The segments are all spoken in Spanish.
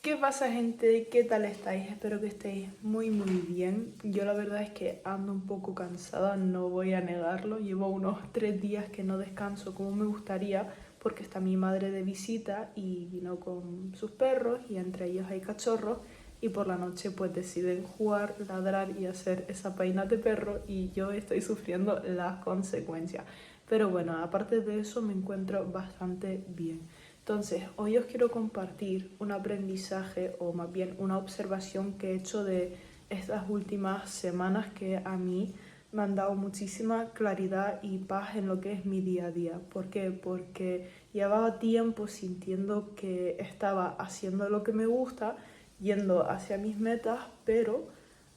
¿Qué pasa, gente? ¿Qué tal estáis? Espero que estéis muy bien. Yo la verdad es que ando un poco cansada, no voy a negarlo. Llevo unos 3 días que no descanso como me gustaría porque está mi madre de visita y vino con sus perros y entre ellos hay cachorros y por la noche pues deciden jugar, ladrar y hacer esa peina de perro y yo estoy sufriendo las consecuencias. Pero bueno, aparte de eso me encuentro bastante bien. Entonces, hoy os quiero compartir un aprendizaje o más bien una observación que he hecho de estas últimas semanas que a mí me han dado muchísima claridad y paz en lo que es mi día a día. ¿Por qué? Porque llevaba tiempo sintiendo que estaba haciendo lo que me gusta, yendo hacia mis metas, pero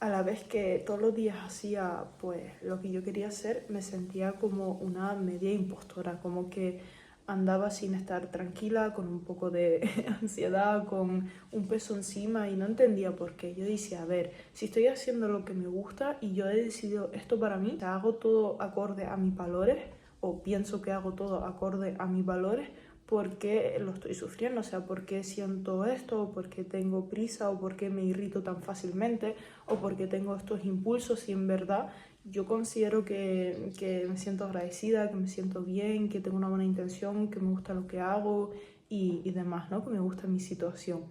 a la vez que todos los días hacía pues lo que yo quería hacer, me sentía como una media impostora, como que andaba sin estar tranquila, con un poco de ansiedad, con un peso encima y no entendía por qué. Yo decía, a ver, si estoy haciendo lo que me gusta y yo he decidido esto para mí, hago todo acorde a mis valores o pienso que hago todo acorde a mis valores, ¿por qué lo estoy sufriendo? O sea, ¿por qué siento esto? ¿O por qué tengo prisa? ¿O por qué me irrito tan fácilmente? ¿O por qué tengo estos impulsos? Y en verdad yo considero que me siento agradecida, que me siento bien, que tengo una buena intención, que me gusta lo que hago y demás, ¿no? Que me gusta mi situación.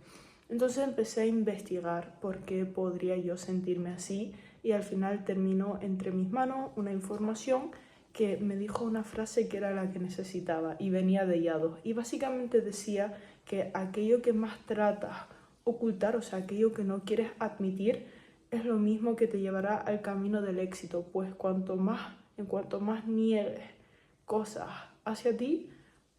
Entonces empecé a investigar por qué podría yo sentirme así y al final terminó entre mis manos una información que me dijo una frase que era la que necesitaba y venía de Yados. Y básicamente decía que aquello que más tratas ocultar, o sea, aquello que no quieres admitir, es lo mismo que te llevará al camino del éxito, pues en cuanto más niegues cosas hacia ti,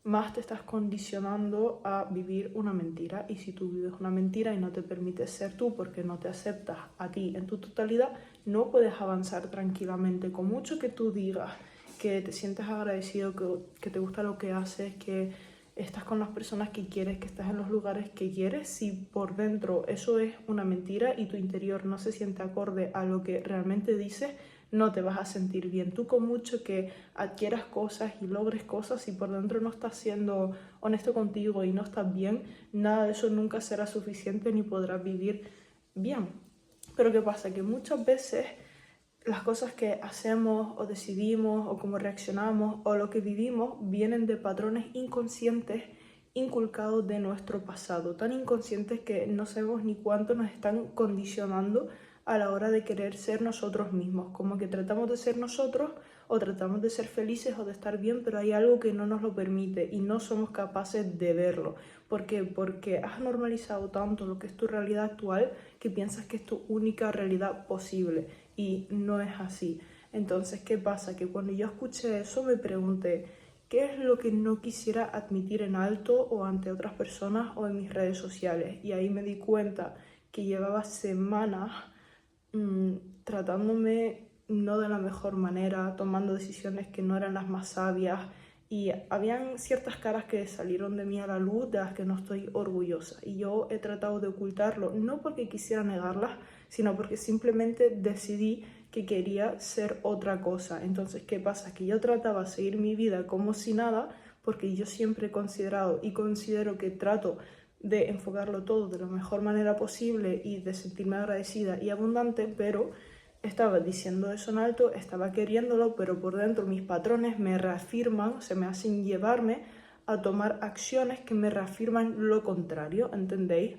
más te estás condicionando a vivir una mentira. Y si tú vives una mentira y no te permites ser tú porque no te aceptas a ti en tu totalidad, no puedes avanzar tranquilamente. Con mucho que tú digas que te sientes agradecido, que te gusta lo que haces, que estás con las personas que quieres, que estás en los lugares que quieres, si por dentro eso es una mentira y tu interior no se siente acorde a lo que realmente dices, no te vas a sentir bien. Tú con mucho que adquieras cosas y logres cosas, si por dentro no estás siendo honesto contigo y no estás bien, nada de eso nunca será suficiente ni podrás vivir bien. Pero ¿qué pasa? Que muchas veces las cosas que hacemos o decidimos o cómo reaccionamos o lo que vivimos vienen de patrones inconscientes inculcados de nuestro pasado, tan inconscientes que no sabemos ni cuánto nos están condicionando a la hora de querer ser nosotros mismos, como que tratamos de ser nosotros o tratamos de ser felices o de estar bien, pero hay algo que no nos lo permite y no somos capaces de verlo. ¿Por qué? Porque has normalizado tanto lo que es tu realidad actual que piensas que es tu única realidad posible y no es así. Entonces, ¿qué pasa? Que cuando yo escuché eso me pregunté, ¿qué es lo que no quisiera admitir en alto o ante otras personas o en mis redes sociales? Y ahí me di cuenta que llevaba semanas tratándome no de la mejor manera, tomando decisiones que no eran las más sabias y habían ciertas caras que salieron de mí a la luz de las que no estoy orgullosa y yo he tratado de ocultarlo, no porque quisiera negarlas, sino porque simplemente decidí que quería ser otra cosa. Entonces, ¿qué pasa? Que yo trataba de seguir mi vida como si nada, porque yo siempre he considerado y considero que trato de enfocarlo todo de la mejor manera posible y de sentirme agradecida y abundante, pero estaba diciendo eso en alto, estaba queriéndolo, pero por dentro mis patrones me reafirman, se me hacen llevarme a tomar acciones que me reafirman lo contrario, ¿entendéis?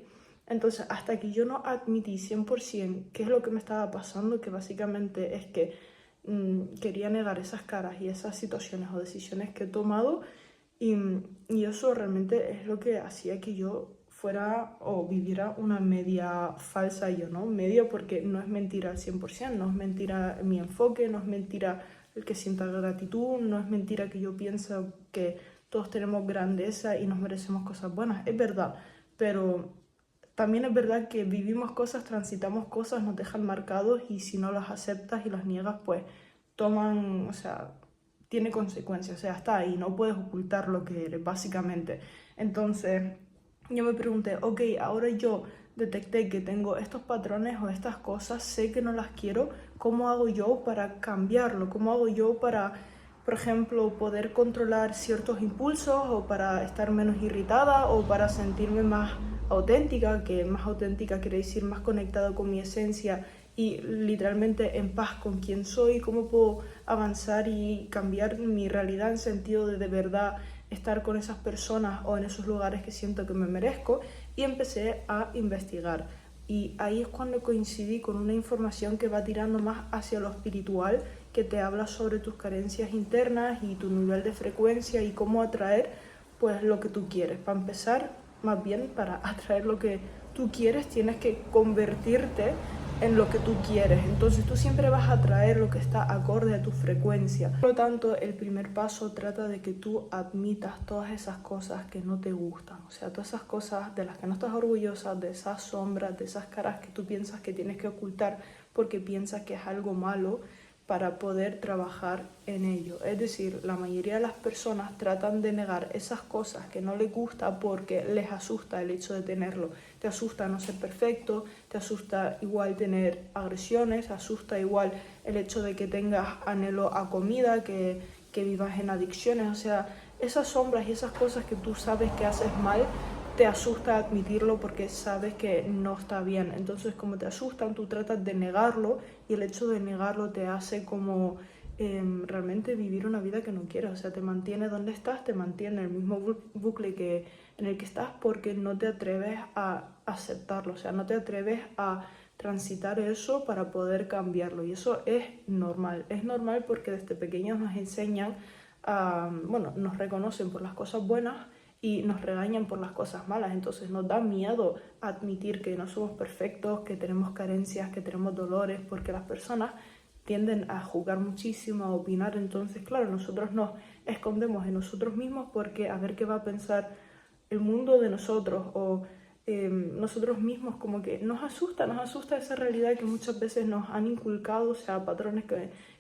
Entonces, hasta que yo no admití 100% qué es lo que me estaba pasando, que básicamente es que quería negar esas caras y esas situaciones o decisiones que he tomado, y eso realmente es lo que hacía que yo fuera o viviera una media falsa yo, ¿no? Media porque no es mentira al 100%, no es mentira mi enfoque, no es mentira el que sienta gratitud, no es mentira que yo pienso que todos tenemos grandeza y nos merecemos cosas buenas, es verdad, pero también es verdad que vivimos cosas, transitamos cosas, nos dejan marcados y si no las aceptas y las niegas, pues toman, o sea, tiene consecuencias, o sea, está ahí, no puedes ocultar lo que eres, básicamente. Entonces, yo me pregunté, ok, ahora yo detecté que tengo estos patrones o estas cosas, sé que no las quiero, ¿cómo hago yo para cambiarlo? ¿Cómo hago yo para, por ejemplo, poder controlar ciertos impulsos o para estar menos irritada o para sentirme más auténtica, que más auténtica quiere decir más conectada con mi esencia y literalmente en paz con quien soy, cómo puedo avanzar y cambiar mi realidad en sentido de verdad estar con esas personas o en esos lugares que siento que me merezco, y empecé a investigar. Y ahí es cuando coincidí con una información que va tirando más hacia lo espiritual, que te habla sobre tus carencias internas y tu nivel de frecuencia y cómo atraer pues lo que tú quieres. Para empezar, más bien para atraer lo que tú quieres, tienes que convertirte en lo que tú quieres. Entonces tú siempre vas a atraer lo que está acorde a tu frecuencia. Por lo tanto, el primer paso trata de que tú admitas todas esas cosas que no te gustan. O sea, todas esas cosas de las que no estás orgullosa, de esas sombras, de esas caras que tú piensas que tienes que ocultar porque piensas que es algo malo, para poder trabajar en ello. Es decir, la mayoría de las personas tratan de negar esas cosas que no les gusta porque les asusta el hecho de tenerlo. Te asusta no ser perfecto, te asusta igual tener agresiones, te asusta igual el hecho de que tengas anhelo a comida, que vivas en adicciones. O sea, esas sombras y esas cosas que tú sabes que haces mal, te asusta admitirlo porque sabes que no está bien. Entonces, como te asustan, tú tratas de negarlo, y el hecho de negarlo te hace como realmente vivir una vida que no quieres. O sea, te mantiene donde estás, te mantiene en el mismo bucle en el que estás, porque no te atreves a aceptarlo. O sea, no te atreves a transitar eso para poder cambiarlo. Y eso es normal. Es normal porque desde pequeños nos enseñan, bueno, nos reconocen por las cosas buenas y nos regañan por las cosas malas. Entonces nos da miedo admitir que no somos perfectos, que tenemos carencias, que tenemos dolores, porque las personas tienden a juzgar muchísimo, a opinar. Entonces, claro, nosotros nos escondemos en nosotros mismos porque a ver qué va a pensar el mundo de nosotros, o nosotros mismos. Como que nos asusta esa realidad que muchas veces nos han inculcado. O sea, patrones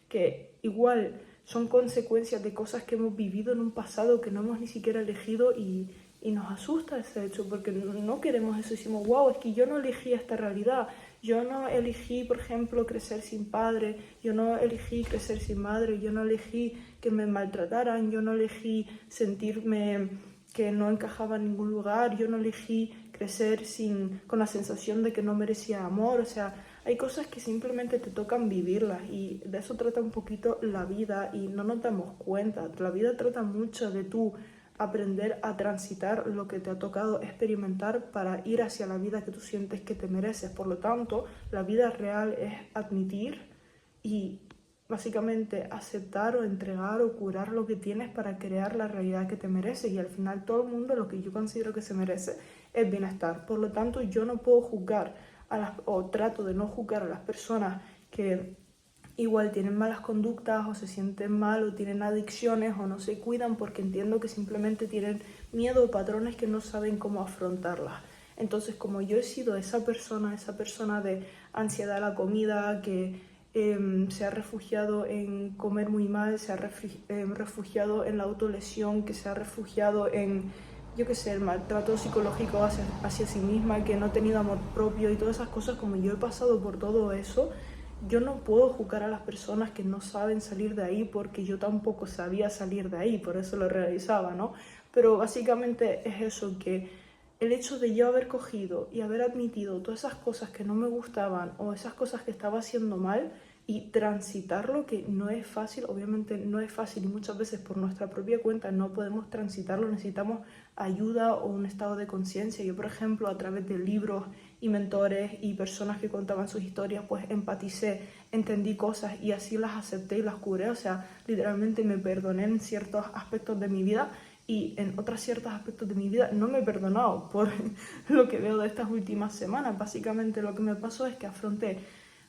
que igual son consecuencias de cosas que hemos vivido en un pasado que no hemos ni siquiera elegido, y nos asusta ese hecho porque no queremos eso. Decimos, wow, es que yo no elegí esta realidad, yo no elegí, por ejemplo, crecer sin padre, yo no elegí crecer sin madre, yo no elegí que me maltrataran, yo no elegí sentirme que no encajaba en ningún lugar, yo no elegí crecer con la sensación de que no merecía amor. O sea, hay cosas que simplemente te tocan vivirlas, y de eso trata un poquito la vida y no nos damos cuenta. La vida trata mucho de tú aprender a transitar lo que te ha tocado experimentar para ir hacia la vida que tú sientes que te mereces. Por lo tanto, la vida real es admitir y básicamente aceptar o entregar o curar lo que tienes para crear la realidad que te mereces. Y al final todo el mundo, lo que yo considero que se merece es bienestar. Por lo tanto, yo no puedo juzgar o trato de no juzgar a las personas que igual tienen malas conductas o se sienten mal o tienen adicciones o no se cuidan, porque entiendo que simplemente tienen miedo o patrones que no saben cómo afrontarlas. Entonces, como yo he sido esa persona de ansiedad a la comida, que se ha refugiado en comer muy mal, se ha refugiado en la autolesión, que se ha refugiado en, yo qué sé, el maltrato psicológico hacia sí misma, que no ha tenido amor propio y todas esas cosas. Como yo he pasado por todo eso, yo no puedo juzgar a las personas que no saben salir de ahí, porque yo tampoco sabía salir de ahí, por eso lo realizaba, ¿no? Pero básicamente es eso, que el hecho de yo haber cogido y haber admitido todas esas cosas que no me gustaban o esas cosas que estaba haciendo mal, y transitarlo, que no es fácil, obviamente no es fácil, y muchas veces por nuestra propia cuenta no podemos transitarlo, necesitamos ayuda o un estado de conciencia. Yo, por ejemplo, a través de libros y mentores y personas que contaban sus historias, pues empaticé, entendí cosas y así las acepté y las curé. O sea, literalmente me perdoné en ciertos aspectos de mi vida, y en otros ciertos aspectos de mi vida no me he perdonado por lo que veo de estas últimas semanas. Básicamente lo que me pasó es que afronté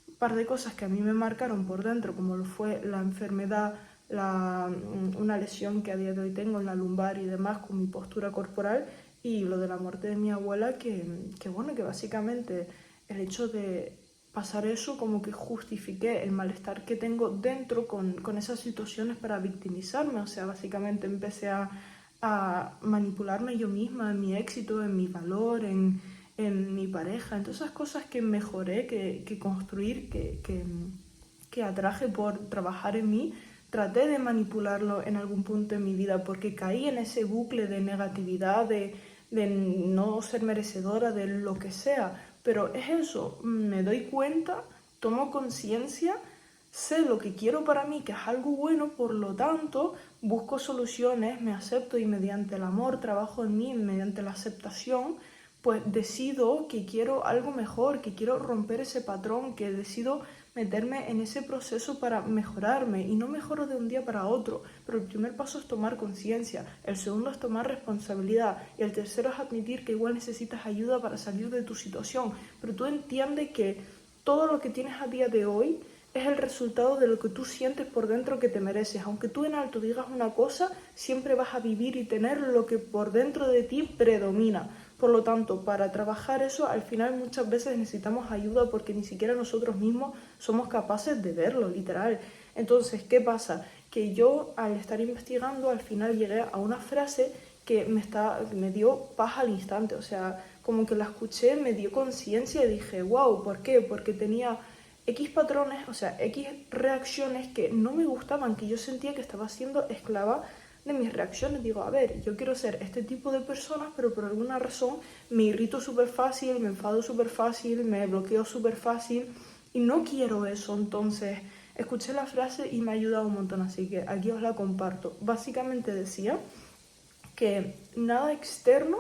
un par de cosas que a mí me marcaron por dentro, como lo fue la enfermedad, una lesión que a día de hoy tengo en la lumbar y demás, con mi postura corporal, y lo de la muerte de mi abuela, que bueno, que básicamente el hecho de pasar eso como que justifiqué el malestar que tengo dentro con esas situaciones para victimizarme. O sea, básicamente empecé a manipularme yo misma en mi éxito, en mi valor, en mi pareja, en todas esas cosas que mejoré, que construir, que atraje por trabajar en mí. Traté de manipularlo en algún punto en mi vida porque caí en ese bucle de negatividad, de no ser merecedora de lo que sea, pero es eso, me doy cuenta, tomo conciencia, sé lo que quiero para mí, que es algo bueno, por lo tanto busco soluciones, me acepto y mediante el amor trabajo en mí, mediante la aceptación, pues decido que quiero algo mejor, que quiero romper ese patrón, que decido meterme en ese proceso para mejorarme, y no mejoro de un día para otro, pero el primer paso es tomar conciencia, el segundo es tomar responsabilidad y el tercero es admitir que igual necesitas ayuda para salir de tu situación, pero tú entiendes que todo lo que tienes a día de hoy es el resultado de lo que tú sientes por dentro que te mereces. Aunque tú en alto digas una cosa, siempre vas a vivir y tener lo que por dentro de ti predomina. Por lo tanto, para trabajar eso, al final muchas veces necesitamos ayuda porque ni siquiera nosotros mismos somos capaces de verlo, literal. Entonces, ¿qué pasa? Que yo, al estar investigando, al final llegué a una frase que me dio paz al instante. O sea, como que la escuché, me dio conciencia y dije, wow, ¿por qué? Porque tenía X patrones, o sea, X reacciones que no me gustaban, que yo sentía que estaba siendo esclava de mis reacciones. Digo, a ver, yo quiero ser este tipo de personas, pero por alguna razón me irrito súper fácil, me enfado súper fácil, me bloqueo súper fácil y no quiero eso. Entonces, escuché la frase y me ha ayudado un montón, así que aquí os la comparto. Básicamente decía que nada externo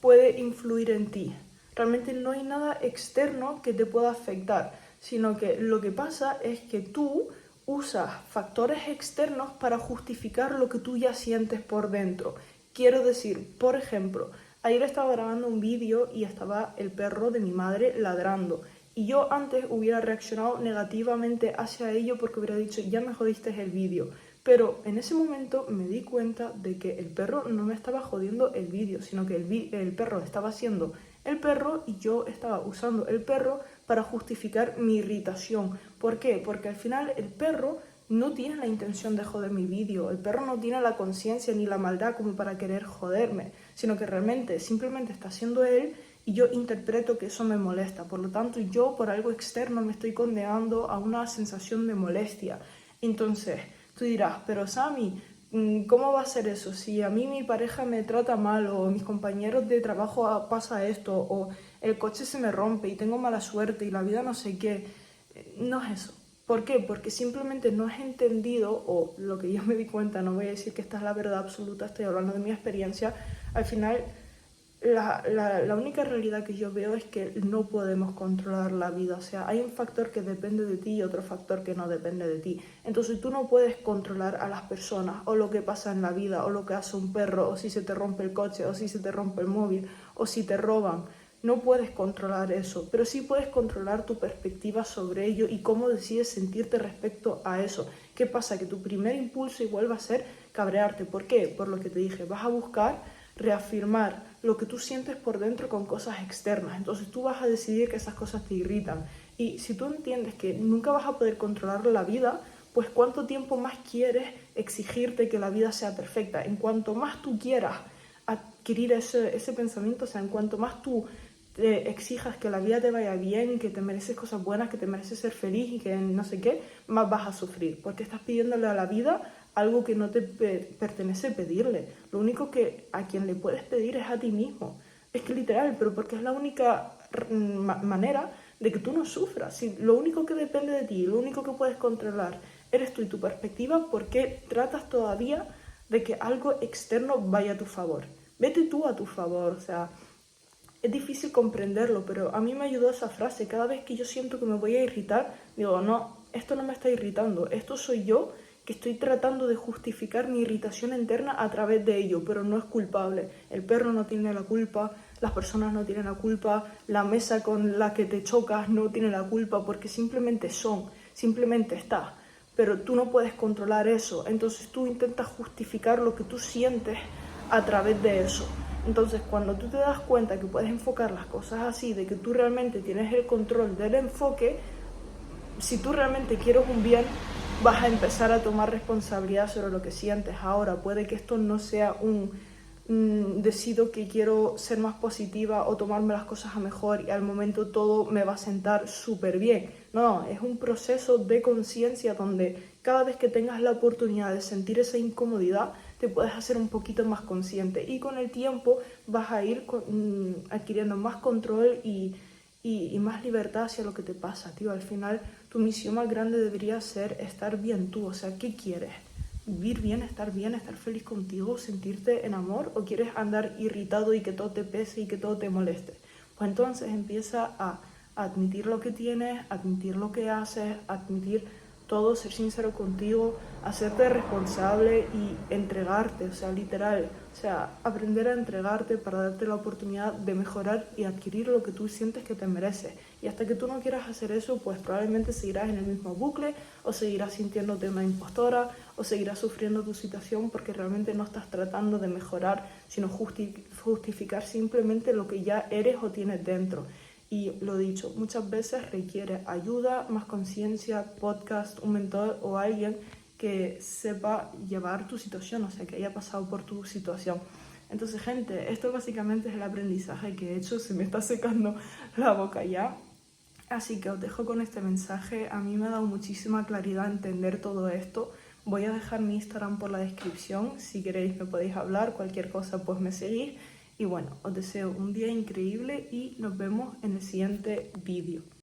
puede influir en ti. Realmente no hay nada externo que te pueda afectar, sino que lo que pasa es que tú usas factores externos para justificar lo que tú ya sientes por dentro. Quiero decir, por ejemplo, ayer estaba grabando un vídeo y estaba el perro de mi madre ladrando. Y yo antes hubiera reaccionado negativamente hacia ello porque hubiera dicho, ya me jodiste el vídeo. Pero en ese momento me di cuenta de que el perro no me estaba jodiendo el vídeo, sino que el perro estaba siendo el perro y yo estaba usando el perro para justificar mi irritación. ¿Por qué? Porque al final el perro no tiene la intención de joder mi vídeo, el perro no tiene la conciencia ni la maldad como para querer joderme, sino que realmente simplemente está siendo él y yo interpreto que eso me molesta. Por lo tanto, yo por algo externo me estoy condenando a una sensación de molestia. Entonces, tú dirás, pero Sami, ¿cómo va a ser eso? Si a mí mi pareja me trata mal o mis compañeros de trabajo pasa esto o el coche se me rompe y tengo mala suerte y la vida no sé qué. No es eso. ¿Por qué? Porque simplemente no has entendido, o lo que yo me di cuenta, no voy a decir que esta es la verdad absoluta, estoy hablando de mi experiencia, al final la única realidad que yo veo es que no podemos controlar la vida. O sea, hay un factor que depende de ti y otro factor que no depende de ti. Entonces tú no puedes controlar a las personas o lo que pasa en la vida o lo que hace un perro o si se te rompe el coche o si se te rompe el móvil o si te roban. No puedes controlar eso, pero sí puedes controlar tu perspectiva sobre ello y cómo decides sentirte respecto a eso. ¿Qué pasa? Que tu primer impulso igual va a ser cabrearte. ¿Por qué? Por lo que te dije, vas a buscar reafirmar lo que tú sientes por dentro con cosas externas. Entonces tú vas a decidir que esas cosas te irritan. Y si tú entiendes que nunca vas a poder controlar la vida, pues ¿cuánto tiempo más quieres exigirte que la vida sea perfecta? En cuanto más tú quieras adquirir ese pensamiento, o sea, en cuanto más tú te exijas que la vida te vaya bien, que te mereces cosas buenas, que te mereces ser feliz y que no sé qué, más vas a sufrir. Porque estás pidiéndole a la vida algo que no te pertenece pedirle. Lo único que a quien le puedes pedir es a ti mismo. Es que literal, pero porque es la única manera de que tú no sufras. Si lo único que depende de ti, lo único que puedes controlar eres tú y tu perspectiva, ¿por qué tratas todavía de que algo externo vaya a tu favor? Vete tú a tu favor, o sea, es difícil comprenderlo, pero a mí me ayudó esa frase. Cada vez que yo siento que me voy a irritar, digo, no, esto no me está irritando, esto soy yo que estoy tratando de justificar mi irritación interna a través de ello, pero no es culpable. El perro no tiene la culpa, las personas no tienen la culpa, la mesa con la que te chocas no tiene la culpa, porque simplemente son, simplemente está. Pero tú no puedes controlar eso, entonces tú intentas justificar lo que tú sientes a través de eso. Entonces, cuando tú te das cuenta que puedes enfocar las cosas así, de que tú realmente tienes el control del enfoque, si tú realmente quieres un bien, vas a empezar a tomar responsabilidad sobre lo que sientes. Ahora, puede que esto no sea decido que quiero ser más positiva o tomarme las cosas a mejor y al momento todo me va a sentar súper bien. No, es un proceso de conciencia donde cada vez que tengas la oportunidad de sentir esa incomodidad, te puedes hacer un poquito más consciente y con el tiempo vas a ir adquiriendo más control y más libertad hacia lo que te pasa, tío. Al final tu misión más grande debería ser estar bien tú, o sea, ¿qué quieres? ¿Vivir bien, estar feliz contigo, sentirte en amor? ¿O quieres andar irritado y que todo te pese y que todo te moleste? Pues entonces empieza a admitir lo que tienes, admitir lo que haces, admitir todo, ser sincero contigo, hacerte responsable y entregarte, o sea, literal, o sea, aprender a entregarte para darte la oportunidad de mejorar y adquirir lo que tú sientes que te mereces. Y hasta que tú no quieras hacer eso, pues probablemente seguirás en el mismo bucle o seguirás sintiéndote una impostora o seguirás sufriendo tu situación porque realmente no estás tratando de mejorar, sino justificar simplemente lo que ya eres o tienes dentro. Y lo dicho, muchas veces requiere ayuda, más conciencia, podcast, un mentor o alguien que sepa llevar tu situación, o sea, que haya pasado por tu situación. Entonces, gente, esto básicamente es el aprendizaje que he hecho. Se me está secando la boca ya. Así que os dejo con este mensaje. A mí me ha dado muchísima claridad entender todo esto. Voy a dejar mi Instagram por la descripción. Si queréis me podéis hablar, cualquier cosa pues me seguís. Y bueno, os deseo un día increíble y nos vemos en el siguiente vídeo.